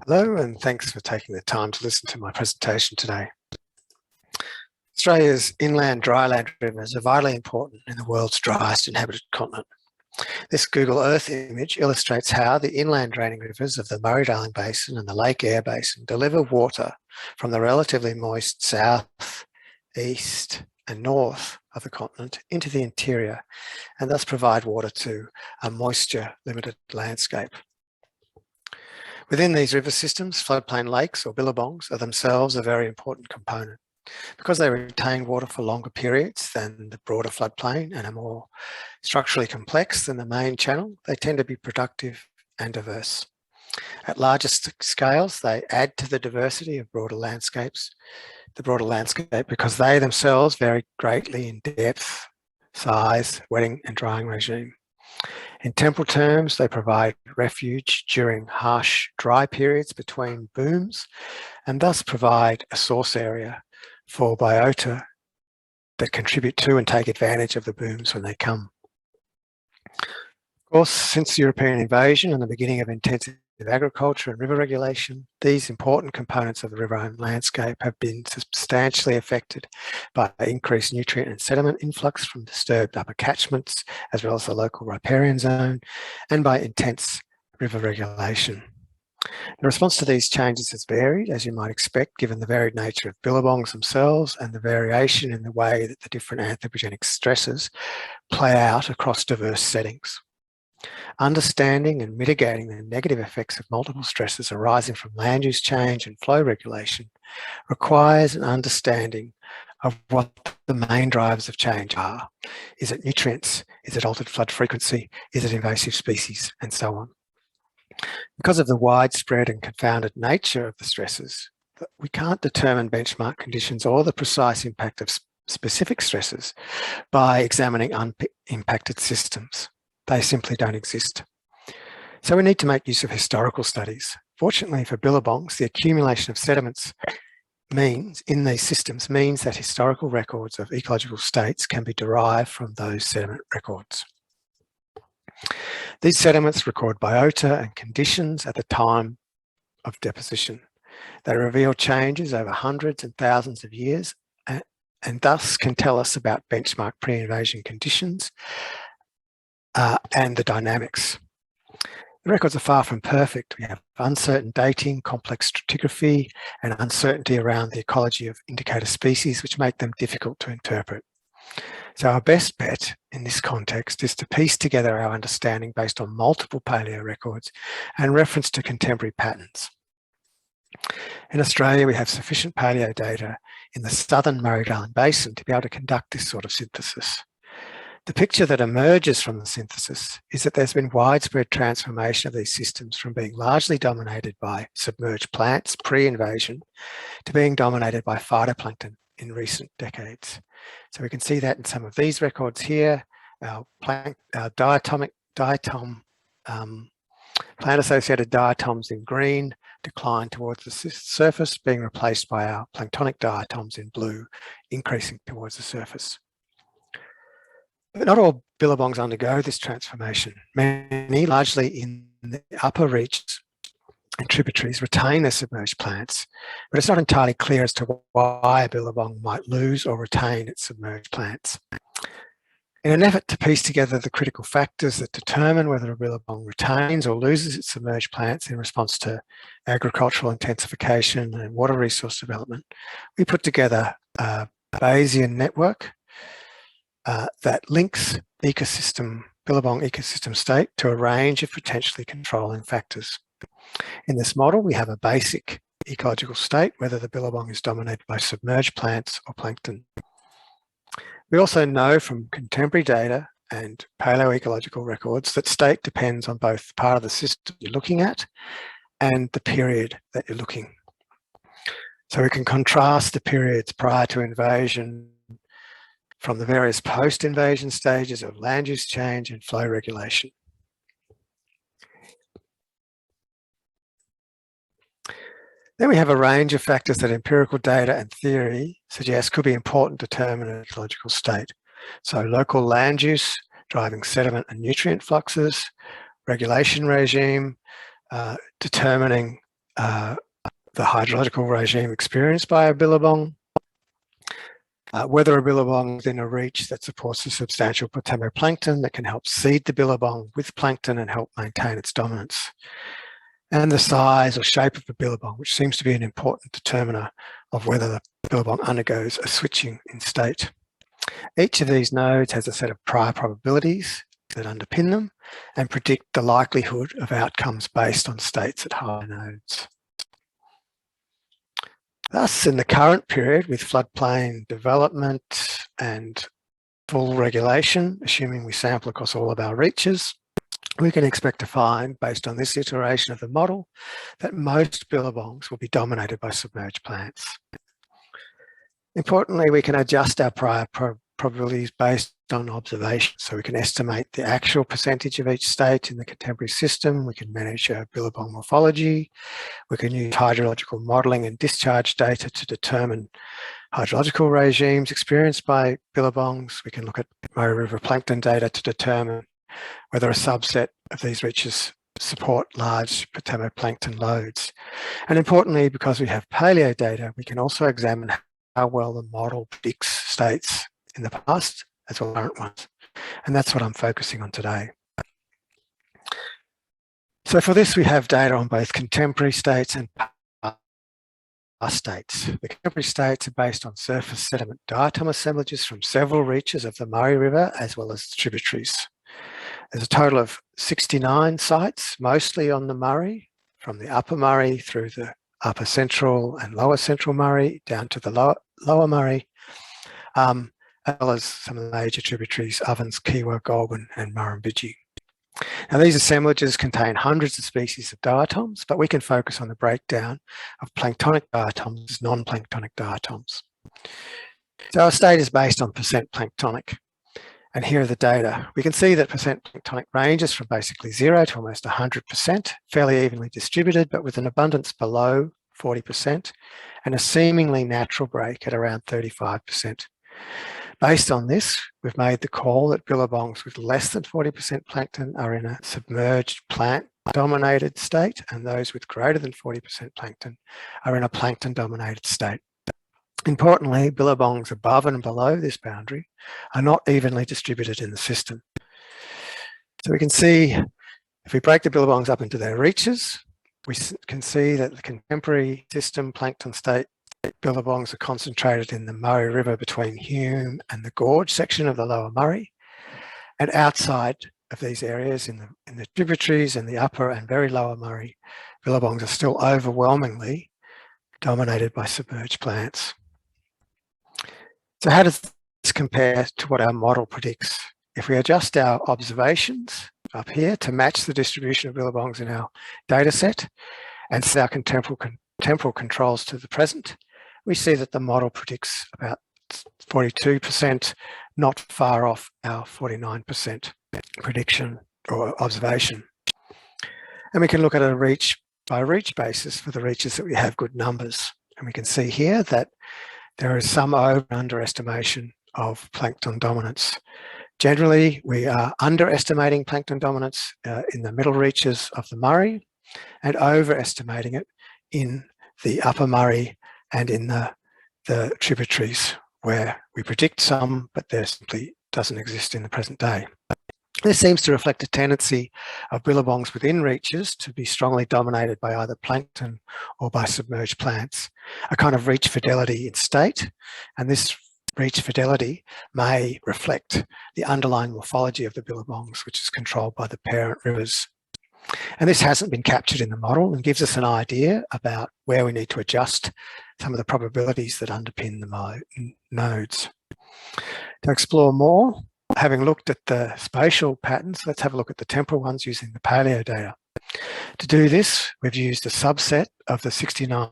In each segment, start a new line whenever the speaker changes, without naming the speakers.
Hello, and thanks for taking the time to listen to my presentation today. Australia's inland dryland rivers are vitally important in the world's driest inhabited continent. This Google Earth image illustrates how the inland draining rivers of the Murray-Darling Basin and the Lake Eyre Basin deliver water from the relatively moist south, east and north of the continent into the interior, and thus provide water to a moisture-limited landscape. Within these river systems, floodplain lakes or billabongs are themselves a very important component. Because they retain water for longer periods than the broader floodplain and are more structurally complex than the main channel, they tend to be productive and diverse. At larger scales, they add to the diversity of broader landscapes, because they themselves vary greatly in depth, size, wetting and drying regime. In temporal terms, they provide refuge during harsh dry periods between booms and thus provide a source area for biota that contribute to and take advantage of the booms when they come. Of course, since European invasion and the beginning of intensive agriculture and river regulation, these important components of the riverine landscape have been substantially affected by increased nutrient and sediment influx from disturbed upper catchments, as well as the local riparian zone, and by intense river regulation. The response to these changes has varied, as you might expect, given the varied nature of billabongs themselves and the variation in the way that the different anthropogenic stresses play out across diverse settings. Understanding and mitigating the negative effects of multiple stresses arising from land use change and flow regulation requires an understanding of what the main drivers of change are. Is it nutrients? Is it altered flood frequency? Is it invasive species? And so on. Because of the widespread and confounded nature of the stresses, we can't determine benchmark conditions or the precise impact of specific stresses by examining unimpacted systems. They simply don't exist. So we need to make use of historical studies. Fortunately for billabongs, the accumulation of sediments in these systems means that historical records of ecological states can be derived from those sediment records. These sediments record biota and conditions at the time of deposition. They reveal changes over hundreds and thousands of years and thus can tell us about benchmark pre-invasion conditions and the dynamics. The records are far from perfect. We have uncertain dating, complex stratigraphy, and uncertainty around the ecology of indicator species, which make them difficult to interpret. So our best bet in this context is to piece together our understanding based on multiple paleo records and reference to contemporary patterns. In Australia, we have sufficient paleo data in the southern Murray-Darling Basin to be able to conduct this sort of synthesis. The picture that emerges from the synthesis is that there's been widespread transformation of these systems from being largely dominated by submerged plants pre-invasion to being dominated by phytoplankton in recent decades. So we can see that in some of these records here. Our plant-associated diatoms in green decline towards the surface, being replaced by our planktonic diatoms in blue, increasing towards the surface. But not all billabongs undergo this transformation. Many, largely in the upper reaches and tributaries, retain their submerged plants, but it's not entirely clear as to why a billabong might lose or retain its submerged plants. In an effort to piece together the critical factors that determine whether a billabong retains or loses its submerged plants in response to agricultural intensification and water resource development, we put together a Bayesian network that links billabong ecosystem state to a range of potentially controlling factors. In this model, we have a basic ecological state, whether the billabong is dominated by submerged plants or plankton. We also know from contemporary data and palaeoecological records that state depends on both part of the system you're looking at and the period that you're looking. So we can contrast the periods prior to invasion from the various post-invasion stages of land use change and flow regulation. Then we have a range of factors that empirical data and theory suggest could be important to determine an ecological state. So local land use, driving sediment and nutrient fluxes, regulation regime, determining the hydrological regime experienced by a billabong, whether a billabong is in a reach that supports a substantial palaeoplankton that can help seed the billabong with plankton and help maintain its dominance, and the size or shape of the billabong, which seems to be an important determiner of whether the billabong undergoes a switching in state. Each of these nodes has a set of prior probabilities that underpin them and predict the likelihood of outcomes based on states at higher nodes. Thus, in the current period, with floodplain development and full regulation, assuming we sample across all of our reaches, we can expect to find, based on this iteration of the model, that most billabongs will be dominated by submerged plants. Importantly, we can adjust our prior probabilities based on observation. So we can estimate the actual percentage of each state in the contemporary system. We can manage billabong morphology. We can use hydrological modelling and discharge data to determine hydrological regimes experienced by billabongs. We can look at Murray River plankton data to determine whether a subset of these reaches support large palaeoplankton loads. And importantly, because we have paleo data, we can also examine how well the model predicts states in the past as well as current ones. And that's what I'm focusing on today. So for this, we have data on both contemporary states and past states. The contemporary states are based on surface sediment diatom assemblages from several reaches of the Murray River as well as tributaries. There's a total of 69 sites, mostly on the Murray, from the upper Murray through the upper central and lower central Murray down to the lower Murray, as well as some of the major tributaries, Ovens, Kiewa, Goulburn and Murrumbidgee. Now these assemblages contain hundreds of species of diatoms, but we can focus on the breakdown of planktonic diatoms as non-planktonic diatoms. So our state is based on percent planktonic. And here are the data. We can see that percent planktonic ranges from basically 0 to almost 100%, fairly evenly distributed, but with an abundance below 40% and a seemingly natural break at around 35%. Based on this, we've made the call that billabongs with less than 40% plankton are in a submerged plant-dominated state, and those with greater than 40% plankton are in a plankton-dominated state. Importantly, billabongs above and below this boundary are not evenly distributed in the system. So we can see, if we break the billabongs up into their reaches, we can see that the contemporary system plankton state billabongs are concentrated in the Murray River between Hume and the Gorge section of the lower Murray. And outside of these areas, in the tributaries and the upper and very lower Murray, billabongs are still overwhelmingly dominated by submerged plants. So how does this compare to what our model predicts? If we adjust our observations up here to match the distribution of billabongs in our data set and set our temporal controls to the present, we see that the model predicts about 42%, not far off our 49% prediction or observation. And we can look at a reach by reach basis for the reaches that we have good numbers. And we can see here that there is some over and underestimation of plankton dominance. Generally, we are underestimating plankton dominance in the middle reaches of the Murray and overestimating it in the upper Murray and in the tributaries, where we predict some, but there simply doesn't exist in the present day. This seems to reflect a tendency of billabongs within reaches to be strongly dominated by either plankton or by submerged plants, a kind of reach fidelity in state, and this reach fidelity may reflect the underlying morphology of the billabongs, which is controlled by the parent rivers. And this hasn't been captured in the model and gives us an idea about where we need to adjust some of the probabilities that underpin the nodes. To explore more, having looked at the spatial patterns, let's have a look at the temporal ones using the paleo data. To do this, we've used a subset of the 69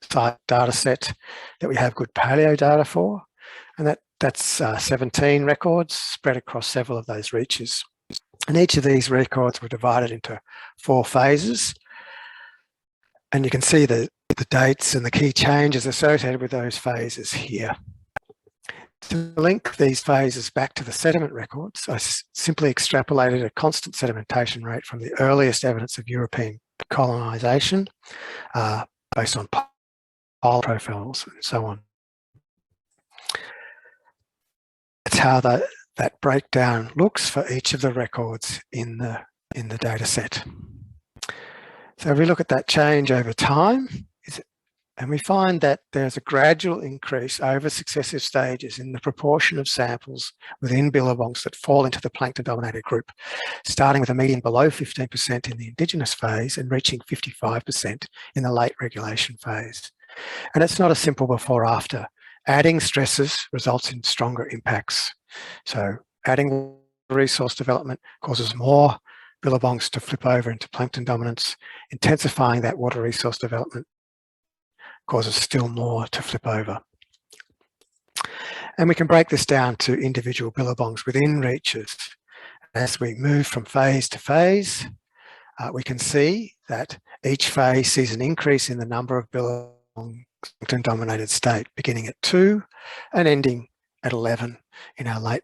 site data set that we have good paleo data for, and that's 17 records spread across several of those reaches. And each of these records were divided into 4 phases, and you can see the dates and the key changes associated with those phases here. To link these phases back to the sediment records, I simply extrapolated a constant sedimentation rate from the earliest evidence of European colonisation based on pole profiles and so on. It's how that breakdown looks for each of the records in the data set. So if we look at that change over time, and we find that there's a gradual increase over successive stages in the proportion of samples within billabongs that fall into the plankton-dominated group, starting with a median below 15% in the indigenous phase and reaching 55% in the late regulation phase. And it's not a simple before-after. Adding stresses results in stronger impacts. So adding resource development causes more billabongs to flip over into plankton dominance. Intensifying that water resource development causes still more to flip over. And we can break this down to individual billabongs within reaches. As we move from phase to phase, we can see that each phase sees an increase in the number of billabongs in dominated state, beginning at 2 and ending at 11 in our late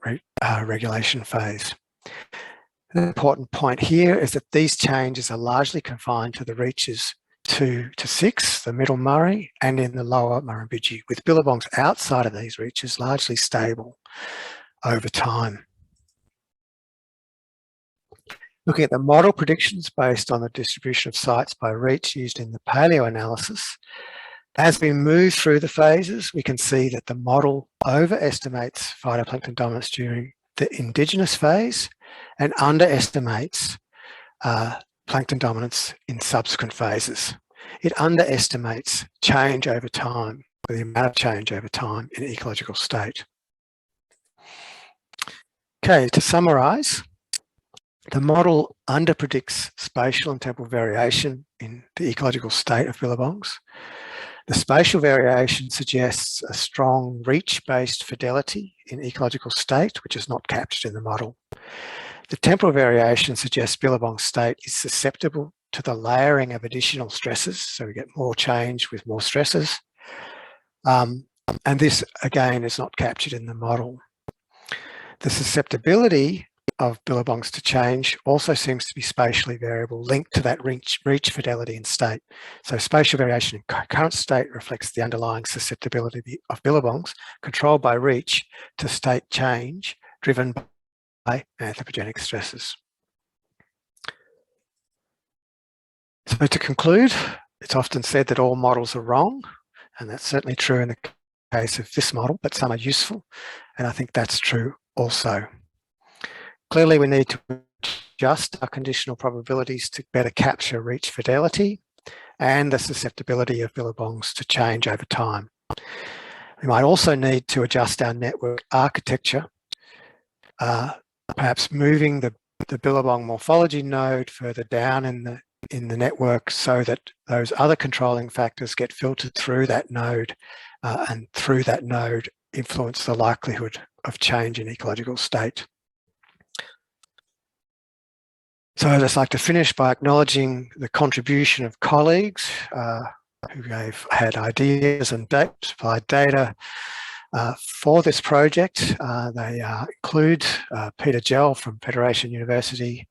regulation phase. An important point here is that these changes are largely confined to the reaches 2 to 6, the middle Murray, and in the lower Murrumbidgee, with billabongs outside of these reaches largely stable over time. Looking at the model predictions based on the distribution of sites by reach used in the paleo analysis, as we move through the phases, we can see that the model overestimates phytoplankton dominance during the indigenous phase and underestimates plankton dominance in subsequent phases. It underestimates change over time, the amount of change over time in ecological state. Okay, to summarise, the model underpredicts spatial and temporal variation in the ecological state of billabongs. The spatial variation suggests a strong reach-based fidelity in ecological state, which is not captured in the model. The temporal variation suggests billabong state is susceptible to the layering of additional stresses, so we get more change with more stresses. And this, again, is not captured in the model. The susceptibility of billabongs to change also seems to be spatially variable, linked to that reach fidelity in state. So spatial variation in current state reflects the underlying susceptibility of billabongs controlled by reach to state change driven by anthropogenic stresses. So to conclude, it's often said that all models are wrong, and that's certainly true in the case of this model, but some are useful, and I think that's true also. Clearly, we need to adjust our conditional probabilities to better capture reach fidelity and the susceptibility of billabongs to change over time. We might also need to adjust our network architecture, perhaps moving the billabong morphology node further down in the network so that those other controlling factors get filtered through that node, and through that node influence the likelihood of change in ecological state. So I'd just like to finish by acknowledging the contribution of colleagues who had ideas and supplied data for this project. They include Peter Gell from Federation University,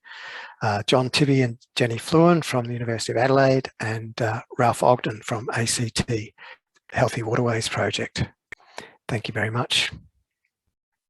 John Tibby and Jenny Fluhan from the University of Adelaide, and Ralph Ogden from ACT, Healthy Waterways Project. Thank you very much.